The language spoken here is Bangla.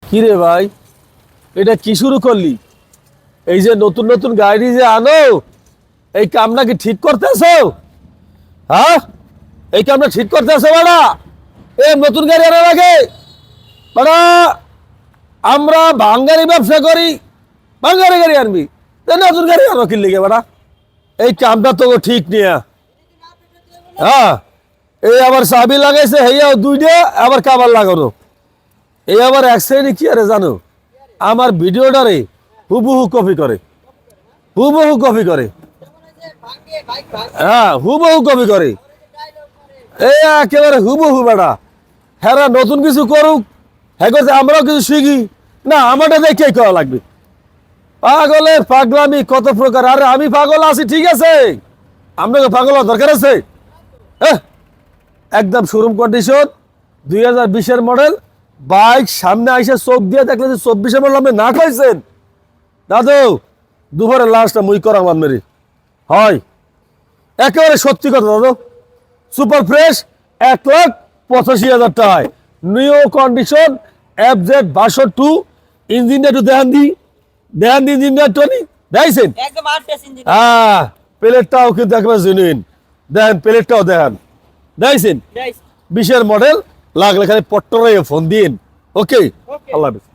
কি রে ভাই, এটা কি শুরু করলি? এই যে নতুন নতুন গাড়ি যে আনো, এই কামটা কি ঠিক করতেছো? হ্যাঁ, এই কামটা ঠিক করতেছো বাড়া? এই নতুন গাড়ি আনার আগে বাড়া আমরা ভাঙ্গারি ব্যবসা করি, ভাঙ্গারি গাড়ি আনবি, নতুন গাড়ি আনো কি লিগে বাড়া? এই কামটা তো ঠিক নিয়ে। হ্যাঁ, এই আবার চাবি লাগাইছে, হেয়া দুইটা আবার কাবার লাগানো। এই আবার এক শ্রেণী কি আরে জানো, আমার ভিডিওটারে হুবহু কপি করে, হুবহু কপি করে। হ্যাঁ, হুবহু কপি করে, এই একেবারে হুবহু বেটা। হ্যাঁ, নতুন কিছু করুক, হ্যাঁ করছে আমরাও কিছু শিখি না, আমারটা দেখে করা লাগবে। পাগলের পাগলামি কত প্রকার। আরে আমি পাগল আছি ঠিক আছে, আপনাকে পাগল হওয়ার দরকার আছে? হ্যাঁ, একদম শোরুম কন্ডিশন, 2020-এর মডেল বাইক। সামনে আইসে চোখ দিয়ে দেখলে যে 24-এর মডেল আপনি না খাইছেন দাদু, দুপুরে লাস্টটা মুই করা মান মেরি হয়। একেবারে সত্যি কথা দাদু, সুপার ফ্রেশ, 1,85,000 টাকায় নিউ কন্ডিশন FZ-62। ইঞ্জিনটা একটু দেখান দি, দেখান দি ইঞ্জিনটা একটু দেখাইছেন? হ্যাঁ, প্লেটটাও কিন্তু একেবারে জেনুইন। দেখেন প্লেটটাও দেখান, দেখাইছেন? 20-এর মডেল, লাগলে খালি পট্টরে ফোন দিন। ওকে, আল্লাহ হাফেজ।